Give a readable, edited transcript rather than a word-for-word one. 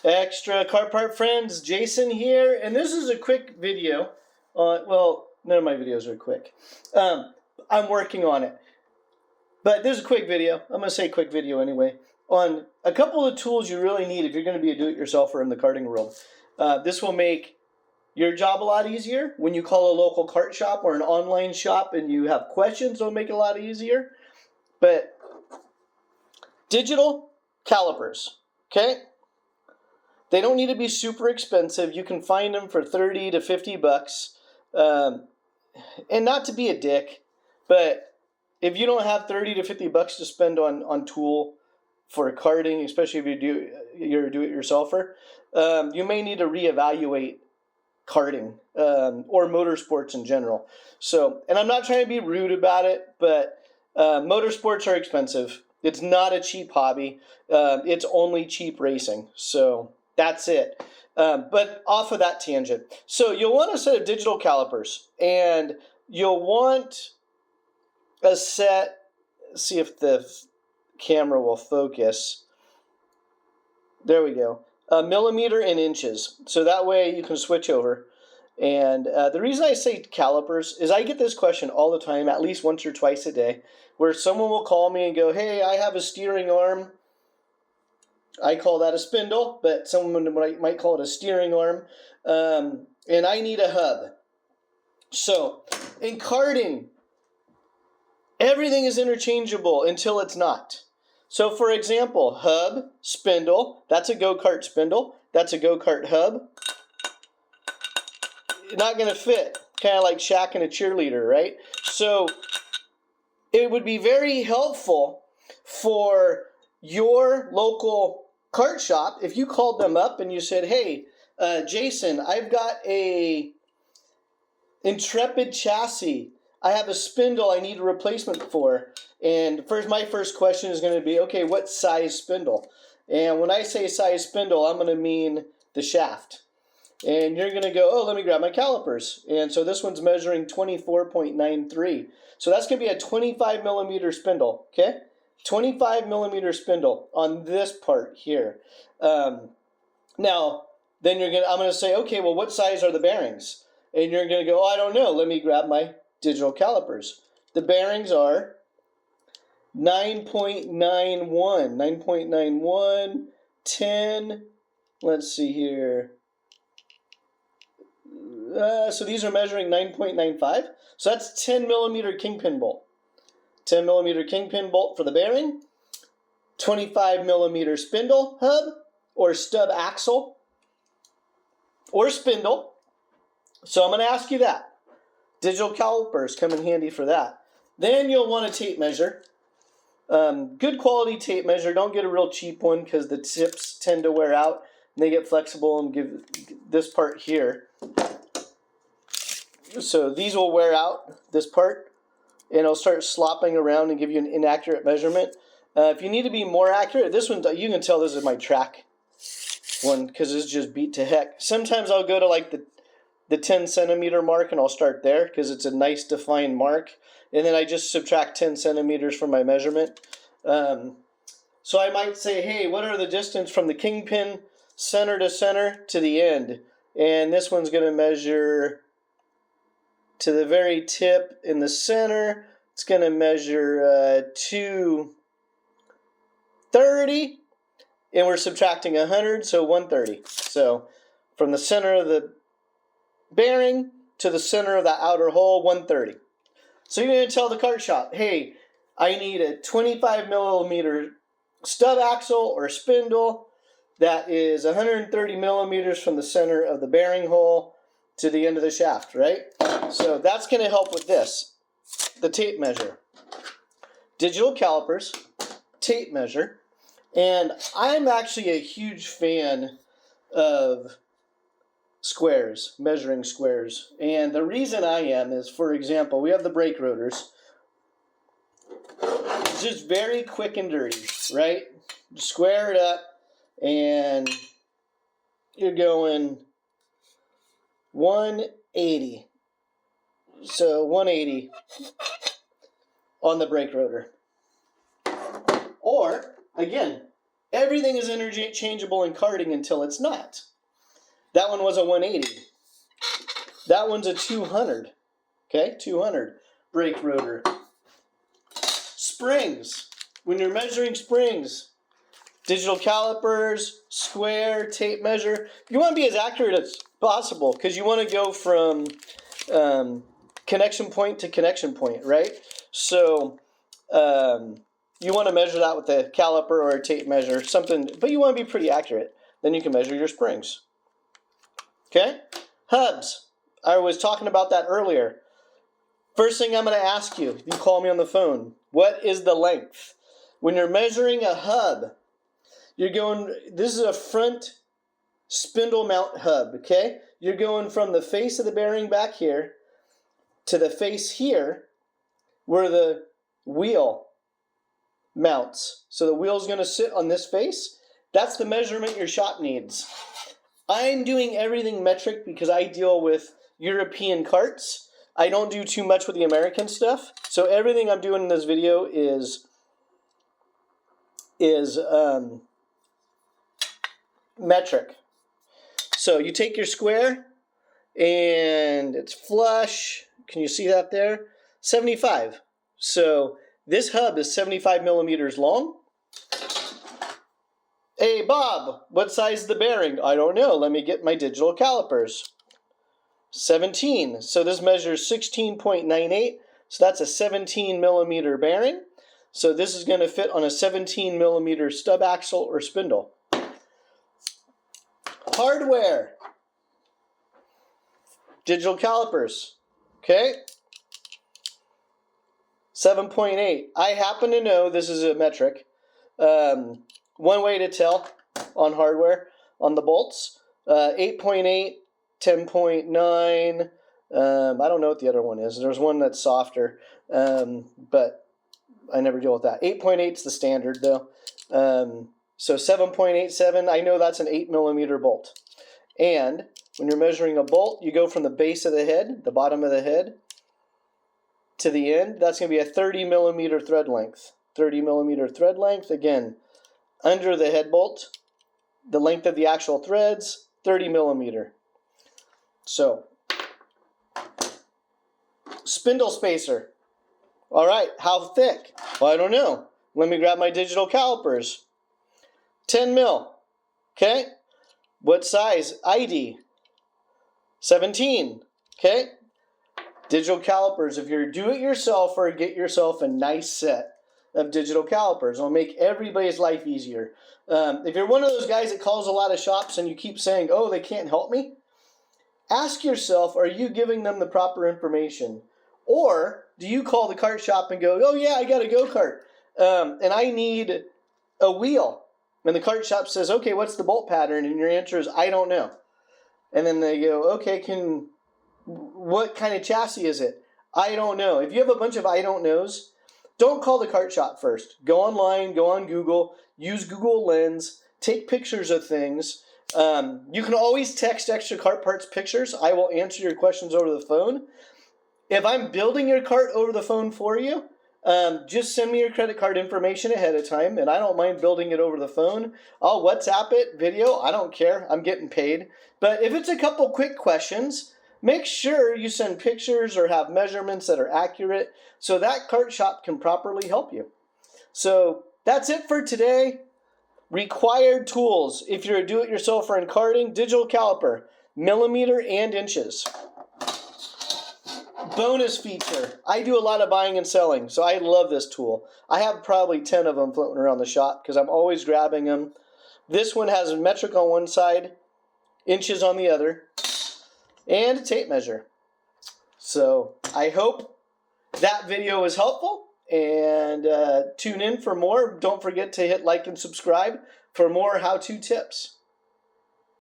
Extra car part friends, Jason here, and this is a quick video. Well, none of my videos are quick. I'm working on it, but this is a quick video. I'm gonna say quick video anyway on a couple of tools you really need if you're going to be a do-it-yourselfer in the karting world. This will make your job a lot easier when you call a local kart shop or an online shop and you have questions. It'll make it a lot easier. But digital calipers, okay? They don't need to be super expensive. You can find them for 30 to 50 bucks. And not to be a dick, but if you don't have 30 to 50 bucks to spend on tool for karting, especially if you're a do-it-yourselfer, you may need to reevaluate karting or motorsports in general. So, and I'm not trying to be rude about it, but motorsports are expensive. It's not a cheap hobby. It's only cheap racing. So that's it. But off of that tangent. So you'll want a set of digital calipers, and you'll want a set, see if the camera will focus. There we go. A millimeter and inches. So that way you can switch over. And the reason I say calipers is I get this question all the time, at least once or twice a day, where someone will call me and go, hey, I have a steering arm. I call that a spindle, but someone might call it a steering arm. And I need a hub. So in karting, everything is interchangeable until it's not. So for example, hub, spindle, that's a go-kart spindle. That's a go-kart hub. Not going to fit, kind of like Shaq and a cheerleader, right? So it would be very helpful for your local kart shop if you called them up and you said, hey, Jason, I've got a Intrepid chassis. I have a spindle I need a replacement for. And my first question is going to be, okay, what size spindle? And when I say size spindle, I'm going to mean the shaft. And you're going to go, oh, let me grab my calipers. And so this one's measuring 24.93. So that's going to be a 25 millimeter spindle, okay? 25 millimeter spindle on this part here. Now, then I'm going to say, okay, well, what size are the bearings? And you're going to go, oh, I don't know. Let me grab my digital calipers. The bearings are 9.91, 10. Let's see here. So these are measuring 9.95. So that's 10 millimeter kingpin bolt. 10 millimeter kingpin bolt for the bearing. 25 millimeter spindle hub or stub axle or spindle. So I'm going to ask you that. Digital calipers come in handy for that. Then you'll want a tape measure. Good quality tape measure. Don't get a real cheap one because the tips tend to wear out. And they get flexible and give this part here. So these will wear out, this part, and it'll start slopping around and give you an inaccurate measurement. If you need to be more accurate, this one, you can tell this is my track one because it's just beat to heck. Sometimes I'll go to like the 10 centimeter mark and I'll start there because it's a nice defined mark. And then I just subtract 10 centimeters from my measurement. So I might say, hey, what are the distance from the kingpin center to center to the end? And this one's going to measure to the very tip in the center. It's going to measure 230. And we're subtracting 100, so 130. So from the center of the bearing to the center of that outer hole, 130. So you're going to tell the kart shop, hey, I need a 25 millimeter stub axle or spindle that is 130 millimeters from the center of the bearing hole to the end of the shaft, right? So that's going to help with this, the tape measure. Digital calipers, tape measure, and I'm actually a huge fan of squares, measuring squares. And the reason I am is, for example, we have the brake rotors. It's just very quick and dirty, right? Square it up, and you're going 180. So 180 on the brake rotor. Or, again, Everything is interchangeable in karting until it's not. That one was a 180. That one's a 200. Okay, 200 brake rotor. Springs. When you're measuring springs, digital calipers, square, tape measure, you want to be as accurate as possible because you want to go from connection point to connection point, right? So you want to measure that with a caliper or a tape measure, something, but you want to be pretty accurate. Then you can measure your springs. Okay? Hubs. I was talking about that earlier. First thing I'm going to ask you, if you call me on the phone, what is the length? When you're measuring a hub, you're going, this is a front spindle mount hub, okay? You're going from the face of the bearing back here to the face here where the wheel mounts. So the wheel's going to sit on this face. That's the measurement your shop needs. I'm doing everything metric because I deal with European carts. I don't do too much with the American stuff. So everything I'm doing in this video is metric. So you take your square and it's flush. Can you see that there? 75. So this hub is 75 millimeters long. Hey, Bob, what size is the bearing? I don't know. Let me get my digital calipers. 17. So this measures 16.98. So that's a 17 millimeter bearing. So this is going to fit on a 17 millimeter stub axle or spindle. Hardware. Digital calipers. Okay. 7.8. I happen to know this is a metric. One way to tell on hardware, on the bolts, 8.8, 10.9, I don't know what the other one is. There's one that's softer, but I never deal with that. 8.8 is the standard, though. So 7.87, I know that's an 8 millimeter bolt. And when you're measuring a bolt, you go from the base of the head, the bottom of the head, to the end. That's going to be a 30 millimeter thread length. 30 millimeter thread length, again, under the head bolt, the length of the actual threads, 30 millimeter. So, spindle spacer. All right, how thick? Well, I don't know. Let me grab my digital calipers. 10 mil. Okay. What size? ID. 17. Okay. Digital calipers. If you're do-it-yourselfer, get yourself a nice set of digital calipers. It'll make everybody's life easier. If you're one of those guys that calls a lot of shops and you keep saying, oh, they can't help me, ask yourself, are you giving them the proper information? Or do you call the kart shop and go, oh yeah, I got a go-kart, and I need a wheel. And the kart shop says, okay, what's the bolt pattern? And your answer is, I don't know. And then they go, okay, what kind of chassis is it? I don't know. If you have a bunch of I don't knows, don't call the kart shop first. Go online, go on Google, use Google Lens, take pictures of things. You can always text Extra Kart Parts pictures. I will answer your questions over the phone. If I'm building your cart over the phone for you, just send me your credit card information ahead of time, and I don't mind building it over the phone. I'll WhatsApp it, video, I don't care. I'm getting paid. But if it's a couple quick questions, make sure you send pictures or have measurements that are accurate so that kart shop can properly help you. So that's it for today. Required tools. If you're a do-it-yourselfer in karting, digital caliper, millimeter and inches. Bonus feature. I do a lot of buying and selling, so I love this tool. I have probably 10 of them floating around the shop because I'm always grabbing them. This one has a metric on one side, inches on the other, and a tape measure. So I hope that video was helpful, and tune in for more. Don't forget to hit like and subscribe for more how-to tips.